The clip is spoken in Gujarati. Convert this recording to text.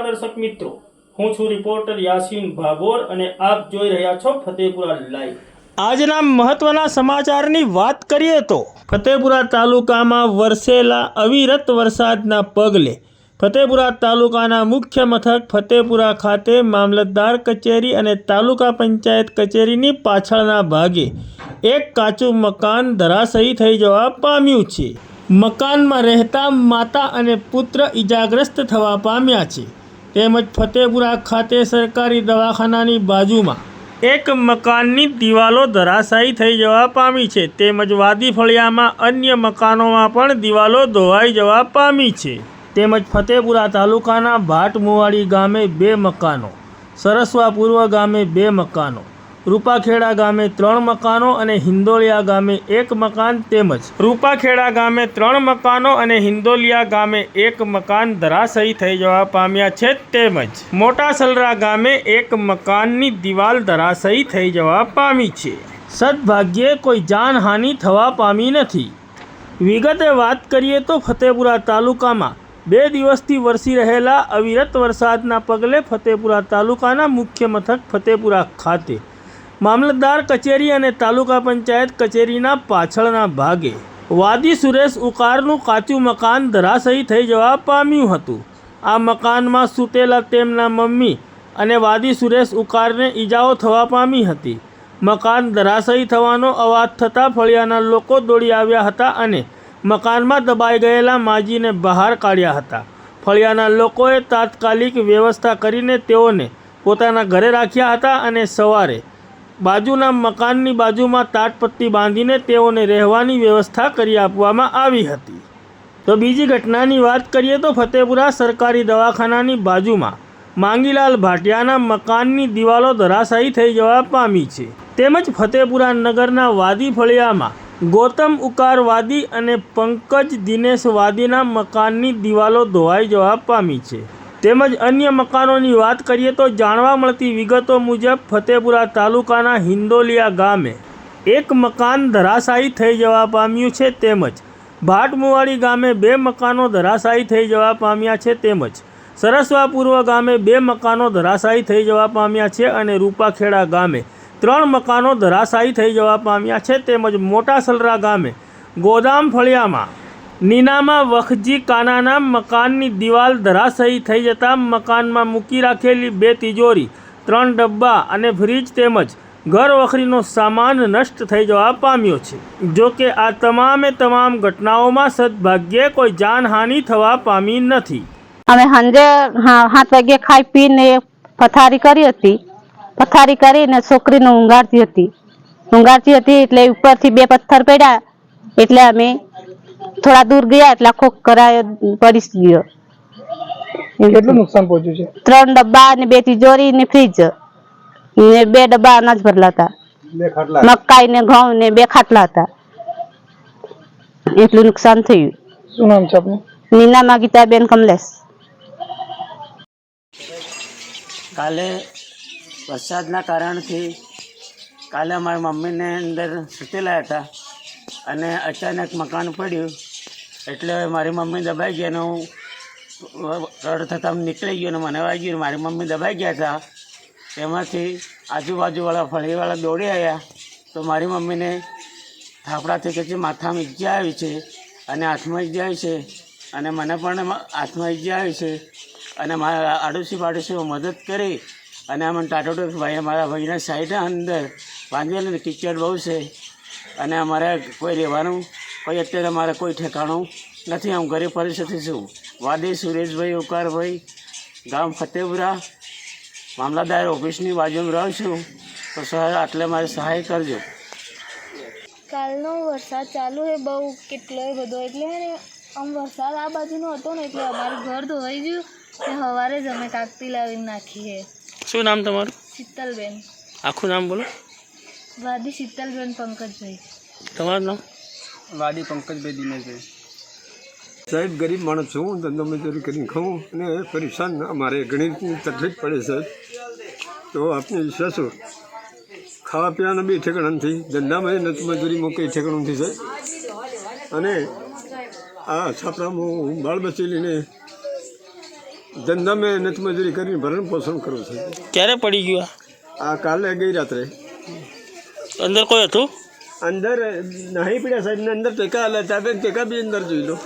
નમસ્કાર દર્शक મિત્રો, હું છું રિપોર્ટર યાસીન ભાભોર અને આપ જોઈ રહ્યા છો ફતેપુરા લાઈવ। આજના મહત્વના સમાચારની વાત કરીએ તો ફતેપુરા તાલુકામાં વરસેલા અવિરત વરસાદના પગલે ફતેપુરા તાલુકાના મુખ્ય મથક ફતેપુરા ખાતે મામલતદાર કચેરી અને તાલુકા પંચાયત કચેરીની પાછળના ભાગે એક કાચું મકાન ધરાશયી થઈ જવા પામ્યું છે। મકાનમાં રહેતા માતા અને પુત્ર ઇજાગ્રસ્ત થવા પામ્યા છે। તેમજ ફતેપુરા ખાતે સરકારી દવાખાનાની બાજુમાં એક મકાનની દિવાલો ધરાશાયી થઈ જવા પામી છે। તેમજ વાદી ફળિયામાં અન્ય મકાનોમાં પણ દિવાલો ધોવાઈ જવા પામી છે। તેમજ ફતેપુરા તાલુકાના ભાટમુવાડી ગામે 2 મકાનો, સરસવા પૂર્વ ગામે 2 મકાનો, રૂપાખેડા ગામે 3 મકાનો અને હિંદોલિયા ગામે 1 મકાન તેમજ રૂપાખેડા ગામે 3 મકાનો અને હિંદોલિયા ગામે 1 મકાન ધરાશયી થઈ જવા પામ્યા છે। તેમજ મોટા સલરા ગામે 1 મકાનની દિવાલ ધરાશયી થઈ જવા પામી છે। સદભાગ્યે કોઈ જાનહાનિ થવા પામી નથી। વિગતે વાત કરીએ તો ફતેપુરા તાલુકામાં 2 દિવસથી વરસી રહેલા અવિરત વરસાદના પગલે ફતેપુરા તાલુકાના મુખ્ય મથક ફતેપુરા ખાતે મામલતદાર કચેરી અને તાલુકા પંચાયત કચેરીના પાછળના ભાગે વાદી સુરેશ ઉકારનું કાચું મકાન ધરાશયી થઈ જવા પામ્યું હતું। આ મકાનમાં સૂતેલા તેમના મમ્મી અને વાદી સુરેશ ઉકારને ઈજાઓ થવા પામી હતી। મકાન ધરાશયી થવાનો અવાજ થતાં ફળિયાના લોકો દોડી આવ્યા હતા અને મકાનમાં દબાઈ ગયેલા માજીને બહાર કાઢ્યા હતા। ફળિયાના લોકોએ તાત્કાલિક વ્યવસ્થા કરીને તેઓને પોતાના ઘરે રાખ્યા હતા અને સવારે બાજુના મકાનની બાજુમાં તાટપટ્ટી બાંધીને તેઓને રહેવાની વ્યવસ્થા કરી આપવામાં આવી હતી। તો બીજી ઘટનાની વાત કરીએ તો ફતેપુરા સરકારી દવાખાનાની બાજુમાં માંગીલાલ ભાટિયાના મકાનની દિવાલો ધરાશાયી થઈ જવા પામી છે। તેમજ ફતેપુરા નગરના વાદી ફળિયામાં ગૌતમ ઉકાર વાદી અને પંકજ દિનેશ વાદીના મકાનની દિવાલો ધોવાઈ જવા પામી છે। તેમજ અન્ય મકાનોની વાત કરીએ તો જાણવા મળતી વિગતો મુજબ ફતેપુરા તાલુકાના હિંદોલિયા ગામે 1 મકાન ધરાશાયી થઈ જવા પામ્યું છે। તેમજ ભાટમુવાડી ગામે 2 મકાનો ધરાશાયી થઈ જવા પામ્યા છે। તેમજ સરસવા પૂર્વ ગામે 2 મકાનો ધરાશાયી થઈ જવા પામ્યા છે અને રૂપાખેડા ગામે 3 મકાનો ધરાશાયી થઈ જવા પામ્યા છે। તેમજ મોટા સલરા ગામે ગોદામ ફળિયામાં નીનામા વખજી કાનાના મકાનની દિવાલ ધરાશયી થઈ જતાં મકાનમાં મૂકી રાખેલી 2 તિજોરી, 3 ડબ્બા અને ફ્રીજ તેમજ ઘર વખરીનો સામાન નષ્ટ થઈ જવા પામ્યો છે। જો કે આ તમામે તમામ ઘટનાઓમાં સદભાગ્યે કોઈ જાનહાનિ થવા પામી નથી। અમે સાંજે 7 વાગે ખાઈ પીને પથારી કરી હતી। પથારી કરીને છોકરીને ઊંઘાડતી હતી એટલે ઉપરથી 2 પથ્થર પડ્યા એટલે અમે થોડા દૂર ગયા એટલે આખો કરાય પડી ગયો। કેટલું નુકસાન પહોંચ્યું છે? 3 ડબ્બા અને 2 તિજોરી ને ફ્રીજ ને 2 ડબ્બા અનાજ ભરેલા હતા, 2 ખાટલા, મકાઈ ને ઘઉં ને 2 ખાટલા હતા। એટલું નુકસાન થયું। શું નામ છે આપનું? નીનામા ગીતાબેન કમલેશ। કાલે વરસાદના કારણથી કાલે અમારી મમ્મીને અંદર સૂતેલા હતા અને અચાનક મકાન પડ્યું એટલે મારી મમ્મી દબાઈ ગયા અને હું રડ થતાં નીકળી ગયો અને મને વાગ્યું, મારી મમ્મી દબાઈ ગયા હતા। તેમાંથી આજુબાજુવાળા ફળીવાળા દોડી આવ્યા તો મારી મમ્મીને થાપડાથી કે માથામાં ઈજા આવી છે અને હાથમાં ઈજા આવી છે અને મને પણ હાથમાં ઈજા આવી છે અને મારા આડોશી પાડોશીઓ મદદ કરી અને અમને ટાટોટો ભાઈ અમારા ભાઈના સાઈડ અંદર બાંધેલું કિચડ બહુ છે અને અમારે કોઈ રહેવાનું કોઈ અત્યારે અમારે કોઈ ઠેકાણું નથી। હું ગરીબ પરિસ્થિતિ છું। વાદી સુરેશભાઈ ઉકારભાઈ, ગામ ફતેપુરા, મામલતદાર ઓફિસની બાજુમાં રહું છું। તો સર આટલે મારી સહાય કરજો। કાલનો વરસાદ ચાલુ છે બહુ કેટલોય બધો એટલે ને આમ વરસાદ આ બાજુનો હતો ને એટલે અમારું ઘર ધોવાઈ ગયું ને સવારે જ અમે કાકતી લાવીને નાખી છે। શું નામ તમારું? શીતલબેન। આખું નામ બોલો। વાદી શીતલબેન પંકજભાઈ। તમારું નામ? વાદી પંકજભાઈ દિનેશભાઈ। સાહેબ ગરીબ માણસ છું, ધંધો મજૂરી કરીને ખાઉં અને પરેશાન અમારે ઘણી તકલીફ પડે સાહેબ। તો આપને વિશ્વાસો ખાવા પીવાના 2 ઠેકાણા નથી, ધંધામાં નથી, મજૂરીમાં કંઈ ઠેકાણું નથી સાહેબ। અને આ છાપરામાં હું બાળ બચી લઈને ધંધા મેં મહેનત મજૂરી કરીને ભરણ પોષણ કરું છું. ક્યારે પડી ગયું આ કાલે ગઈ રાત્રે અંદર કોઈ હતું? અંદર નહીં પીડ્યા સાહેબ ને અંદર ટેકા હાલે ત્યાં ટેકા બી અંદર જોઈ લો.